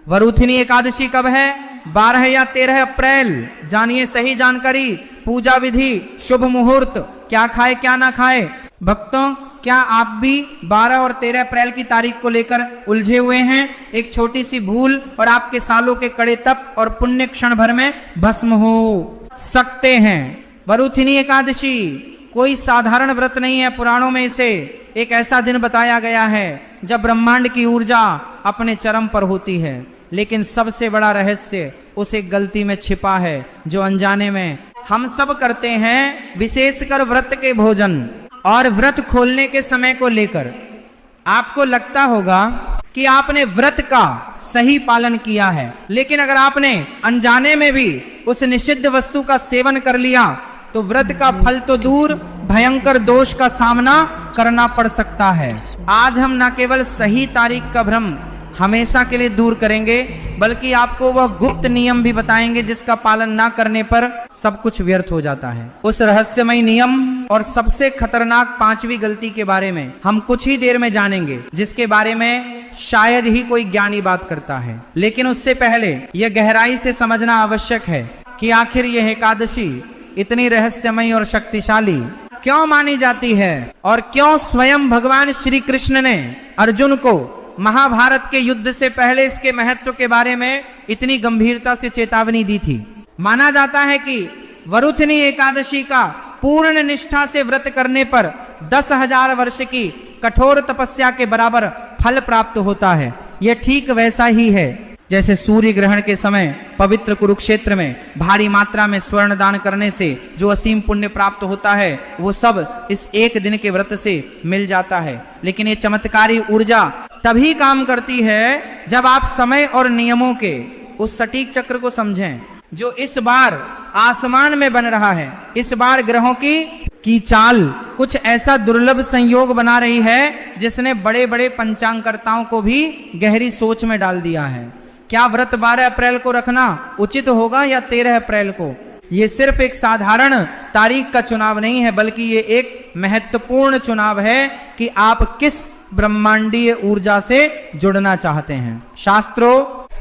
वरुथिनी एकादशी कब है? 12 या 13 अप्रैल। जानिए सही जानकारी, पूजा विधि, शुभ मुहूर्त, क्या खाए क्या ना खाए। भक्तों, क्या आप भी 12 और 13 अप्रैल की तारीख को लेकर उलझे हुए हैं? एक छोटी सी भूल और आपके सालों के कड़े तप और पुण्य क्षण भर में भस्म हो सकते हैं। वरुथिनी एकादशी कोई साधारण व्रत नहीं है। पुराणों में इसे एक ऐसा दिन बताया गया है जब ब्रह्मांड की ऊर्जा अपने चरम पर होती है। लेकिन सबसे बड़ा रहस्य उस एक गलती में छिपा है जो अनजाने में हम सब करते हैं, विशेषकर व्रत के भोजन और व्रत खोलने के समय को लेकर। आपको लगता होगा कि आपने व्रत का सही पालन किया है, लेकिन अगर आपने अनजाने में भी उस निषिद्ध वस्तु का सेवन कर लिया तो व्रत का फल तो दूर, भयंकर दोष का सामना करना पड़ सकता है। आज हम न केवल सही तारीख का भ्रम हमेशा के लिए दूर करेंगे, बल्कि आपको वह गुप्त नियम भी बताएंगे जिसका पालन ना करने पर सब कुछ व्यर्थ हो जाता है। उस रहस्यमय नियम और सबसे खतरनाक 5वीं गलती के बारे में हम कुछ ही देर में जानेंगे, जिसके बारे में शायद ही कोई ज्ञानी बात करता है। लेकिन उससे पहले यह गहराई से समझना आवश्यक है कि आखिर यह एकादशी इतनी रहस्यमय और शक्तिशाली क्यों मानी जाती है, और क्यों स्वयं भगवान श्री कृष्ण ने अर्जुन को महाभारत के युद्ध से पहले इसके महत्व के बारे में इतनी गंभीरता से चेतावनी दी थी। माना जाता है कि वरुथिनी एकादशी का पूर्ण निष्ठा से व्रत करने पर 10,000 वर्ष की कठोर तपस्या के बराबर फल प्राप्त होता है। यह ठीक वैसा ही है जैसे सूर्य ग्रहण के समय पवित्र कुरुक्षेत्र में भारी मात्रा में स्वर्ण दान करने से जो असीम पुण्य प्राप्त होता है, वो सब इस एक दिन के व्रत से मिल जाता है। लेकिन ये चमत्कारी ऊर्जा तभी काम करती है जब आप समय और नियमों के उस सटीक चक्र को समझें जो इस बार आसमान में बन रहा है। इस बार ग्रहों की चाल कुछ ऐसा दुर्लभ संयोग बना रही है जिसने बड़े बड़े पंचांगकर्ताओं को भी गहरी सोच में डाल दिया है। क्या व्रत 12 अप्रैल को रखना उचित होगा या 13 अप्रैल को? ये सिर्फ एक साधारण तारीख का चुनाव नहीं है, बल्कि ये एक महत्वपूर्ण चुनाव है कि आप किस ब्रह्मांडीय ऊर्जा से जुड़ना चाहते हैं। शास्त्रों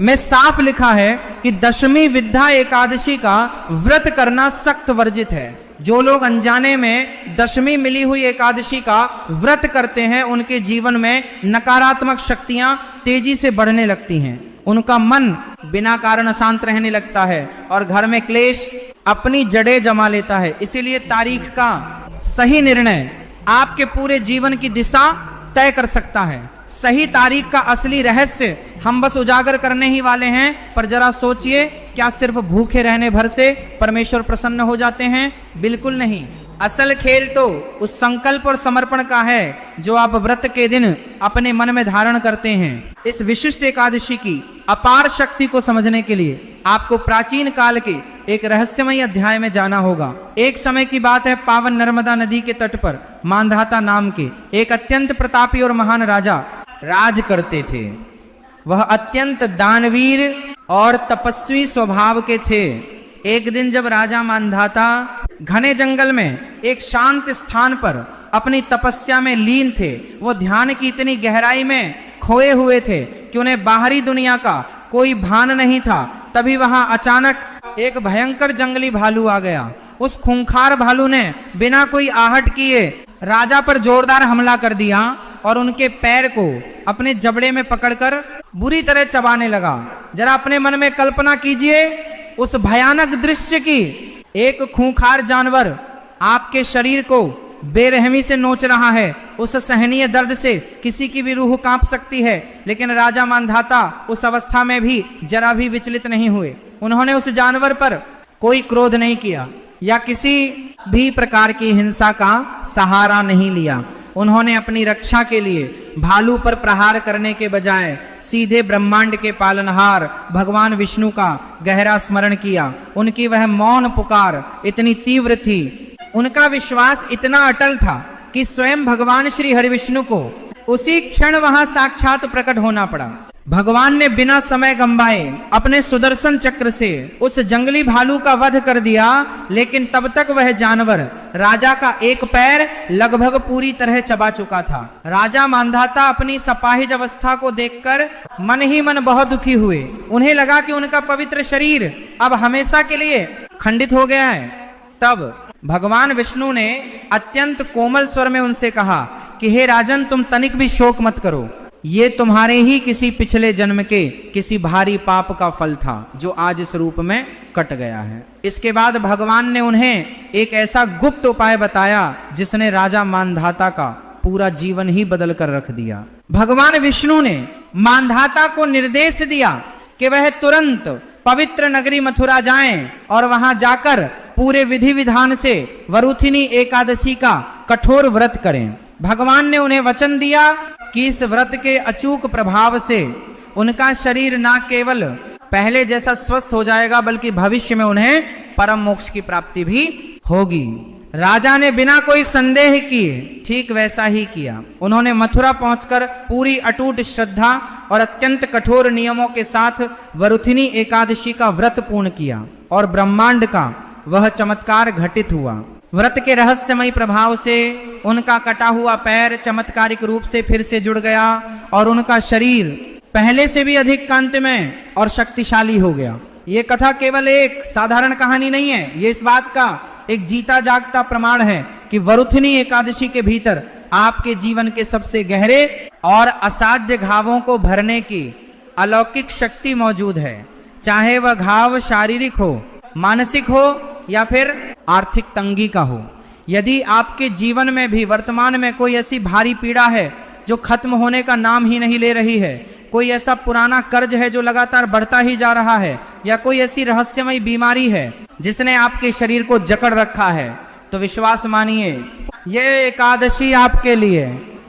में साफ लिखा है कि 10वीं विद्या एकादशी का व्रत करना सख्त वर्जित है। जो लोग अनजाने में 10वीं मिली हुई एकादशी का व्रत करते हैं, उनके जीवन में नकारात्मक शक्तियां तेजी से बढ़ने लगती हैं। उनका मन बिना कारण अशांत रहने लगता है और घर में क्लेश अपनी जड़ें जमा लेता है। इसीलिए तारीख का सही निर्णय आपके पूरे जीवन की दिशा तय कर सकता है। सही तारीख का असली रहस्य हम बस उजागर करने ही वाले हैं, पर जरा सोचिए, क्या सिर्फ भूखे रहने भर से परमेश्वर प्रसन्न हो जाते हैं? बिल्कुल नहीं। असल खेल तो उस संकल्प और समर्पण का है जो आप व्रत के दिन अपने मन में धारण करते हैं। इस विशिष्ट एकादशी की अपार शक्ति को समझने के लिए आपको प्राचीन काल के एक रहस्यमय अध्याय में जाना होगा। एक समय की बात है, पावन नर्मदा नदी के तट पर मांधाता नाम के एक अत्यंत प्रतापी और महान राजा राज करते थे। वह अत्यंत दानवीर और तपस्वी स्वभाव के थे। एक दिन जब राजा मांधाता घने जंगल में एक शांत स्थान पर अपनी तपस्या में लीन थे, वो ध्यान की इतनी गहराई में खोए हुए थे कि उन्हें बाहरी दुनिया का कोई भान नहीं था। तभी वहां अचानक एक भयंकर जंगली भालू आ गया। उस खूंखार भालू ने बिना कोई आहट किए राजा पर जोरदार हमला कर दिया और उनके पैर को अपने जबड़े में पकड़कर बुरी तरह चबाने लगा। जरा अपने मन में कल्पना कीजिए उस भयानक दृश्य की। एक खूंखार जानवर आपके शरीर को बेरहमी से नोच रहा है। उस सहनीय दर्द से किसी की भी रूह कांप सकती है, लेकिन राजा मांधाता उस अवस्था में भी जरा भी विचलित नहीं हुए। उन्होंने उस जानवर पर कोई क्रोध नहीं किया या किसी भी प्रकार की हिंसा का सहारा नहीं लिया। उन्होंने अपनी रक्षा के लिए भालू पर प्रहार करने के बजाय सीधे ब्रह्मांड के पालनहार भगवान विष्णु का गहरा स्मरण किया। उनकी वह मौन पुकार इतनी तीव्र थी, उनका विश्वास इतना अटल था कि स्वयं भगवान श्री हरिविष्णु को उसी क्षण वहां साक्षात प्रकट होना पड़ा। भगवान ने बिना समय गंवाए अपने सुदर्शन चक्र से उस जंगली भालू का वध कर दिया, लेकिन तब तक वह जानवर राजा का एक पैर लगभग पूरी तरह चबा चुका था। राजा मांधाता अपनी सपाहिज अवस्था को देखकर मन ही मन बहुत दुखी हुए। उन्हें लगा कि उनका पवित्र शरीर अब हमेशा के लिए खंडित हो गया है। तब भगवान विष्णु ने अत्यंत कोमल स्वर में उनसे कहा कि हे राजन, तुम तनिक भी शोक मत करो, ये तुम्हारे ही किसी पिछले जन्म के किसी भारी पाप का फल था जो आज इस रूप में कट गया है। इसके बाद भगवान ने उन्हें एक ऐसा गुप्त उपाय बताया जिसने राजा मांधाता का पूरा जीवन ही बदल कर रख दिया। भगवान विष्णु ने मांधाता को निर्देश दिया कि वह तुरंत पवित्र नगरी मथुरा जाएं और वहां जाकर पूरे विधि विधान से वरुथिनी एकादशी का कठोर व्रत करें। भगवान ने उन्हें वचन दिया कि इस व्रत के अचूक प्रभाव से उनका शरीर न केवल पहले जैसा स्वस्थ हो जाएगा, बल्कि भविष्य में उन्हें परम मोक्ष की प्राप्ति भी होगी। राजा ने बिना कोई संदेह किए ठीक वैसा ही किया। उन्होंने मथुरा पहुंचकर पूरी अटूट श्रद्धा और अत्यंत कठोर नियमों के साथ वरुथिनी एकादशी का व्रत पूर्ण किया और ब्रह्मांड का वह चमत्कार घटित हुआ। व्रत के रहस्यमय प्रभाव से उनका कटा हुआ पैर चमत्कारिक रूप से फिर से जुड़ गया और उनका शरीर पहले से भी अधिक कांतिमय और शक्तिशाली हो गया। ये कथा केवल एक साधारण कहानी नहीं है, ये इस बात का एक जीता जागता प्रमाण है कि वरुथिनी एकादशी के भीतर आपके जीवन के सबसे गहरे और असाध्य घावों को भरने की अलौकिक शक्ति मौजूद है। चाहे वह घाव शारीरिक हो, मानसिक हो या फिर आर्थिक तंगी का हो। यदि आपके जीवन में भी वर्तमान में कोई ऐसी भारी पीड़ा है जो खत्म होने का नाम ही नहीं ले रही है, कोई ऐसा पुराना कर्ज है जो लगातार बढ़ता ही जा रहा है, या कोई ऐसी रहस्यमय बीमारी है जिसने आपके शरीर को जकड़ रखा है, तो विश्वास मानिए ये एकादशी आपके लिए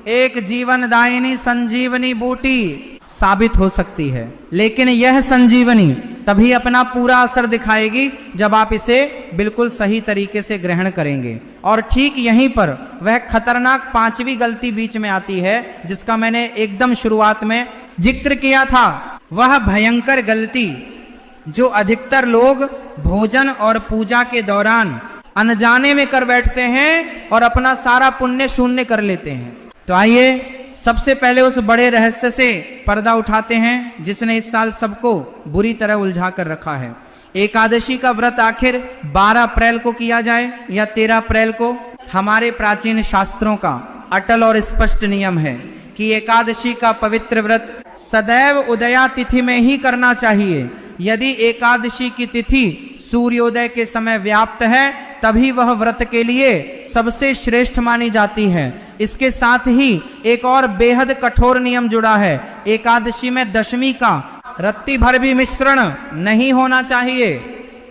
एक जीवनदायिनी संजीवनी बूटी साबित हो सकती है। लेकिन यह संजीवनी तभी अपना पूरा असर दिखाएगी जब आप इसे बिल्कुल सही तरीके से ग्रहण करेंगे। और ठीक यहीं पर वह खतरनाक पांचवी गलती बीच में आती है जिसका मैंने एकदम शुरुआत में जिक्र किया था। वह भयंकर गलती जो अधिकतर लोग भोजन और पूजा के दौरान अनजाने में कर बैठते हैं और अपना सारा पुण्य शून्य कर लेते हैं। तो आइए सबसे पहले उस बड़े रहस्य से पर्दा उठाते हैं जिसने इस साल सबको बुरी तरह उलझा कर रखा है। एकादशी का व्रत आखिर 12 अप्रैल को किया जाए या 13 अप्रैल को? हमारे प्राचीन शास्त्रों का अटल और स्पष्ट नियम है कि एकादशी का पवित्र व्रत सदैव उदया तिथि में ही करना चाहिए। यदि एकादशी की तिथि सूर्योदय के समय व्याप्त है तभी वह व्रत के लिए सबसे श्रेष्ठ मानी जाती है। इसके साथ ही एक और बेहद कठोर नियम जुड़ा है। एकादशी में दशमी का रत्ती भर भी मिश्रण नहीं होना चाहिए।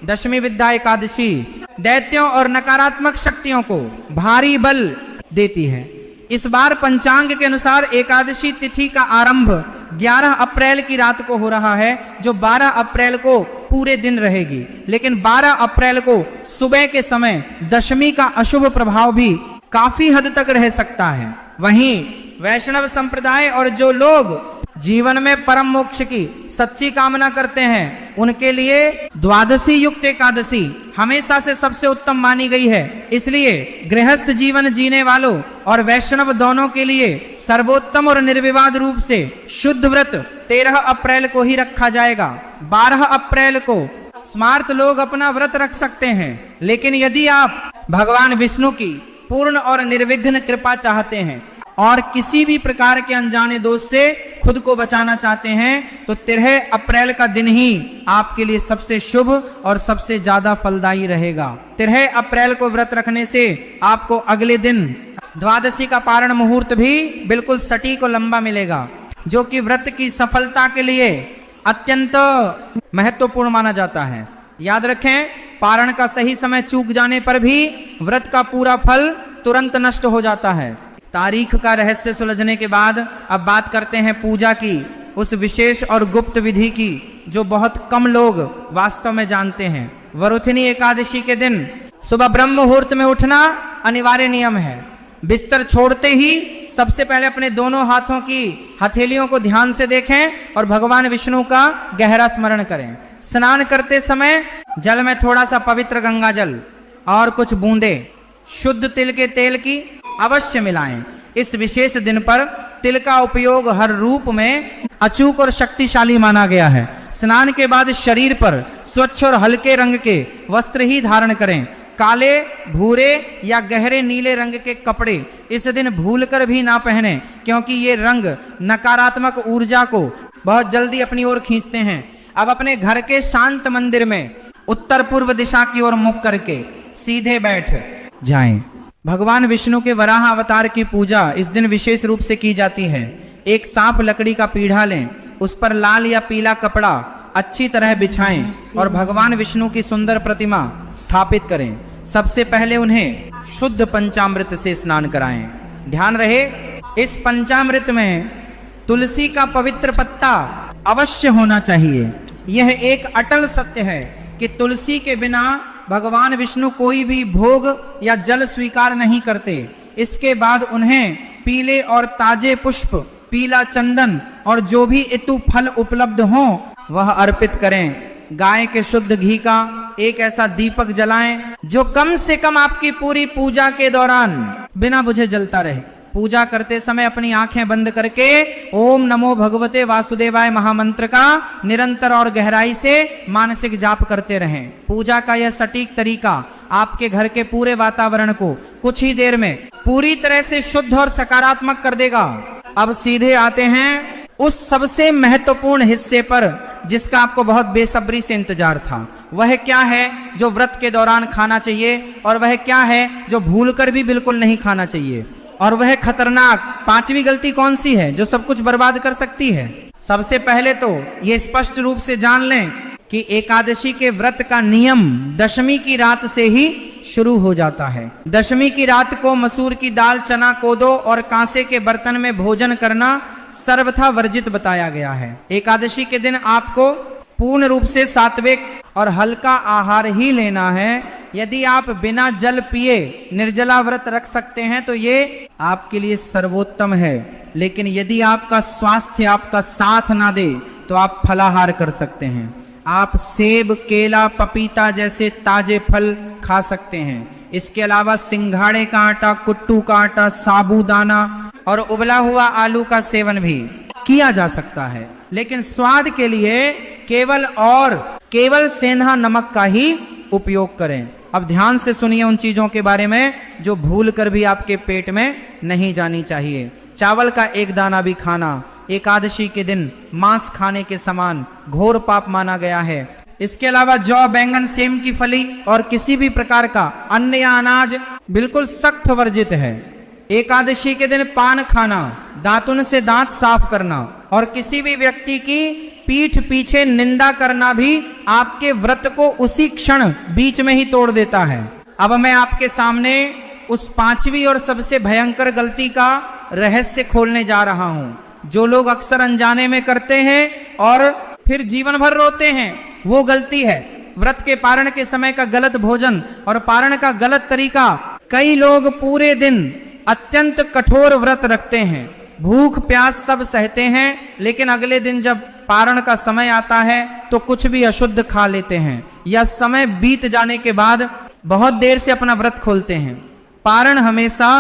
दशमी विद्या एकादशी दैत्यों और नकारात्मक शक्तियों को भारी बल देती है। इस बार पंचांग के अनुसार एकादशी तिथि का आरंभ 11 अप्रैल की रात को हो रहा है, जो 12 अप्रैल को पूरे दिन रहेगी। लेकिन 12 अप्रैल को सुबह के समय दशमी का अशुभ प्रभाव भी काफी हद तक रह सकता है। वहीं वैष्णव संप्रदाय और जो लोग जीवन में परम मोक्ष की सच्ची कामना करते हैं उनके लिए द्वादशी युक्त एकादशी हमेशा से सबसे उत्तम मानी गई है। इसलिए गृहस्थ जीवन जीने वालों और वैष्णव दोनों के लिए सर्वोत्तम और निर्विवाद रूप से शुद्ध व्रत 13 अप्रैल को ही रखा जाएगा। 12 अप्रैल को स्मार्त लोग अपना व्रत रख सकते हैं, लेकिन यदि आप भगवान विष्णु की पूर्ण और निर्विघ्न कृपा चाहते हैं और किसी भी प्रकार के अनजाने दोष से खुद को बचाना चाहते हैं तो 13 अप्रैल का दिन ही आपके लिए सबसे शुभ और सबसे ज्यादा फलदायी रहेगा। 13 अप्रैल को व्रत रखने से आपको अगले दिन द्वादशी का पारण मुहूर्त भी बिल्कुल सटीक और लंबा मिलेगा, जो कि व्रत की सफलता के लिए अत्यंत महत्वपूर्ण माना जाता है। याद रखें, पारण का सही समय चूक जाने पर भी व्रत का पूरा फल तुरंत नष्ट हो जाता है। तारीख का रहस्य सुलझने के बाद अब बात करते हैं पूजा की, उस विशेष और गुप्त विधि की जो बहुत कम लोग वास्तव में जानते हैं। वरुथिनी एकादशी के दिन सुबह ब्रह्म मुहूर्त में उठना अनिवार्य नियम है। बिस्तर छोड़ते ही सबसे पहले अपने दोनों हाथों की हथेलियों को ध्यान से देखें और भगवान विष्णु का गहरा स्मरण करें। स्नान करते समय जल में थोड़ा सा पवित्र गंगा जल और कुछ बूंदे शुद्ध तिल के तेल की अवश्य मिलाएं। इस विशेष दिन पर तिल का उपयोग हर रूप में अचूक और शक्तिशाली माना गया है। स्नान के बाद शरीर पर स्वच्छ और हल्के रंग के वस्त्र ही धारण करें। काले, भूरे या गहरे नीले रंग के कपड़े इस दिन भूलकर भी ना पहने, क्योंकि ये रंग नकारात्मक ऊर्जा को बहुत जल्दी अपनी ओर खींचते हैं। अब अपने घर के शांत मंदिर में उत्तर पूर्व दिशा की ओर मुख करके सीधे बैठ जाएं। भगवान विष्णु के वराह अवतार की पूजा इस दिन विशेष रूप से की जाती है। एक साफ लकड़ी का पीढ़ा लें, उस पर लाल या पीला कपड़ा अच्छी तरह बिछाएं और भगवान विष्णु की सुंदर प्रतिमा स्थापित करें। सबसे पहले उन्हें शुद्ध पंचामृत से स्नान कराएं। ध्यान रहे, इस पंचामृत में तुलसी का पवित्र पत्ता अवश्य होना चाहिए। यह एक अटल सत्य है कि तुलसी के बिना भगवान विष्णु कोई भी भोग या जल स्वीकार नहीं करते। इसके बाद उन्हें पीले और ताजे पुष्प, पीला चंदन और जो भी ऋतु फल उपलब्ध हो वह अर्पित करें। गाय के शुद्ध घी का एक ऐसा दीपक जलाएं जो कम से कम आपकी पूरी पूजा के दौरान बिना बुझे जलता रहे। पूजा करते समय अपनी आंखें बंद करके ओम नमो भगवते वासुदेवाय महामंत्र का निरंतर और गहराई से मानसिक जाप करते रहें। पूजा का यह सटीक तरीका आपके घर के पूरे वातावरण को कुछ ही देर में पूरी तरह से शुद्ध और सकारात्मक कर देगा। अब सीधे आते हैं उस सबसे महत्वपूर्ण हिस्से पर जिसका आपको बहुत बेसब्री से इंतजार था। वह क्या है जो व्रत के दौरान खाना चाहिए और वह क्या है जो भूलकर भी बिल्कुल नहीं खाना चाहिए, और वह खतरनाक पांचवी गलती कौन सी है जो सब कुछ बर्बाद कर सकती है। सबसे पहले तो ये स्पष्ट रूप से जान लें कि एकादशी के व्रत का नियम दशमी की रात से ही शुरू हो जाता है। दशमी की रात को मसूर की दाल, चना, कोदो और कांसे के बर्तन में भोजन करना सर्वथा वर्जित बताया गया है। एकादशी के दिन आपको पूर्ण रूप से सात्विक और हल्का आहार ही लेना है। यदि आप बिना जल पिए निर्जला व्रत रख सकते हैं तो ये आपके लिए सर्वोत्तम है, लेकिन यदि आपका स्वास्थ्य आपका साथ ना दे तो आप फलाहार कर सकते हैं। आप सेब, केला, पपीता जैसे ताजे फल खा सकते हैं। इसके अलावा सिंघाड़े का आटा, कुट्टू का आटा, साबूदाना और उबला हुआ आलू का सेवन भी किया जा सकता है, लेकिन स्वाद के लिए केवल सेंधा नमक का ही उपयोग करें। अब ध्यान से सुनिए उन चीजों के बारे में जो भूल कर भी आपके पेट में नहीं जानी चाहिए। चावल का एक दाना भी खाना एकादशी के दिन मांस खाने के समान घोर पाप माना गया है। इसके अलावा जौ, बैंगन, सेम की फली और किसी भी प्रकार का अन्न या अनाज बिल्कुल सख्त वर्जित है। एकादशी के दिन पान खाना, दातुन से दांत साफ करना और किसी भी व्यक्ति की पीठ पीछे निंदा करना भी आपके व्रत को उसी क्षण बीच में ही तोड़ देता है। अब मैं आपके सामने उस पांचवी और सबसे भयंकर गलती का रहस्य खोलने जा रहा हूं, जो लोग अक्सर अनजाने में करते हैं और फिर जीवन भर रोते हैं। वो गलती है व्रत के पारण के समय का गलत भोजन और पारण का गलत तरीका। कई लोग पूरे दिन अत्यंत कठोर व्रत रखते हैं, भूख प्यास सब सहते हैं, लेकिन अगले दिन जब पारण का समय आता है तो कुछ भी अशुद्ध खा लेते हैं या समय बीत जाने के बाद बहुत देर से अपना व्रत खोलते हैं। पारण हमेशा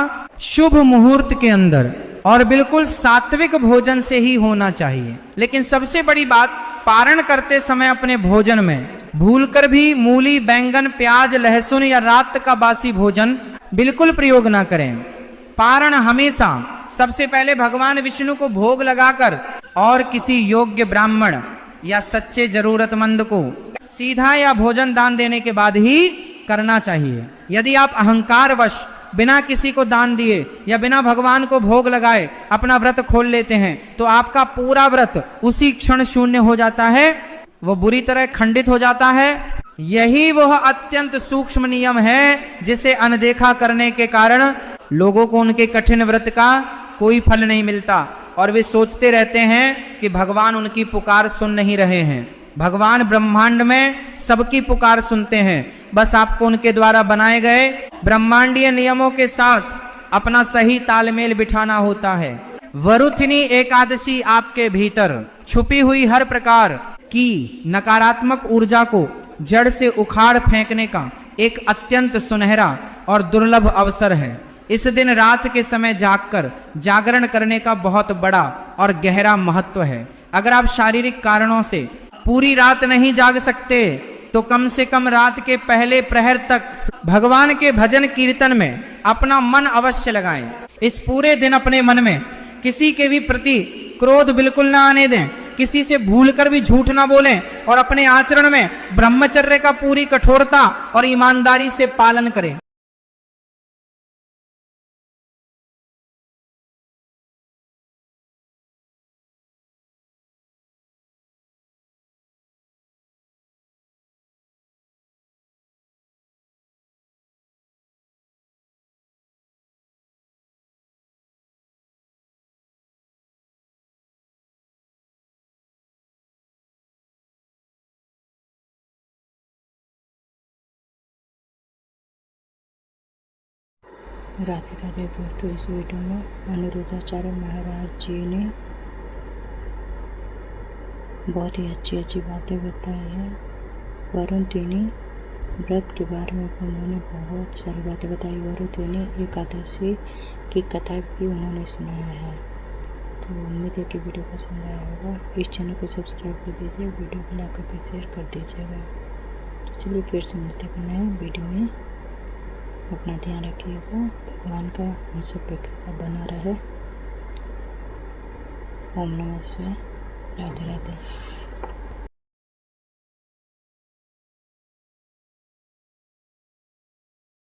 शुभ मुहूर्त के अंदर और बिल्कुल सात्विक भोजन से ही होना चाहिए। लेकिन सबसे बड़ी बात, पारण करते समय अपने भोजन में भूलकर भी मूली, बैंगन, प्याज, लहसुन या रात का बासी भोजन बिल्कुल प्रयोग ना करें। पारण हमेशा सबसे पहले भगवान विष्णु को भोग लगाकर और किसी योग्य ब्राह्मण या सच्चे जरूरतमंद को सीधा या भोजन दान देने के बाद ही करना चाहिए। यदि आप अहंकारवश बिना किसी को दान दिए या बिना भगवान को भोग लगाए अपना व्रत खोल लेते हैं तो आपका पूरा व्रत उसी क्षण शून्य हो जाता है, वो बुरी तरह खंडित हो जाता है। यही वह अत्यंत सूक्ष्म नियम है जिसे अनदेखा करने के कारण लोगों को उनके कठिन व्रत का कोई फल नहीं मिलता और वे सोचते रहते हैं कि भगवान उनकी पुकार सुन नहीं रहे हैं। भगवान ब्रह्मांड में सबकी पुकार सुनते हैं, बस आपको उनके द्वारा बनाए गए ब्रह्मांडीय नियमों के साथ अपना सही तालमेल बिठाना होता है। वरुथिनी एकादशी आपके भीतर छुपी हुई हर प्रकार की नकारात्मक ऊर्जा को जड़ से उखाड़ फेंकने का एक अत्यंत सुनहरा और दुर्लभ अवसर है। इस दिन रात के समय जागकर जागरण करने का बहुत बड़ा और गहरा महत्व है। अगर आप शारीरिक कारणों से पूरी रात नहीं जाग सकते तो कम से कम रात के पहले प्रहर तक भगवान के भजन कीर्तन में अपना मन अवश्य लगाएं। इस पूरे दिन अपने मन में किसी के भी प्रति क्रोध बिल्कुल ना आने दें, किसी से भूलकर भी झूठ ना बोलें और अपने आचरण में ब्रह्मचर्य का पूरी कठोरता और ईमानदारी से पालन करें। राधे राधे दोस्तों, इस वीडियो में अनिरुद्धाचार्य महाराज जी ने बहुत ही अच्छी अच्छी बातें बताई हैं। वरुणिनी व्रत के बारे में उन्होंने बहुत सारी बातें बताई। वरुणिनी एकादशी की कथा भी उन्होंने सुनाया है। तो उम्मीद है कि वीडियो पसंद आया होगा। इस चैनल को सब्सक्राइब कर दीजिए, वीडियो को लाइक करके शेयर कर दीजिएगा। चलिए फिर से मिलते हैं नए वीडियो में। अपना ध्यान रखिएगा, भगवान का हम सब पे कृपा बना रहे। ओम नमः शिवाय। राधे राधे।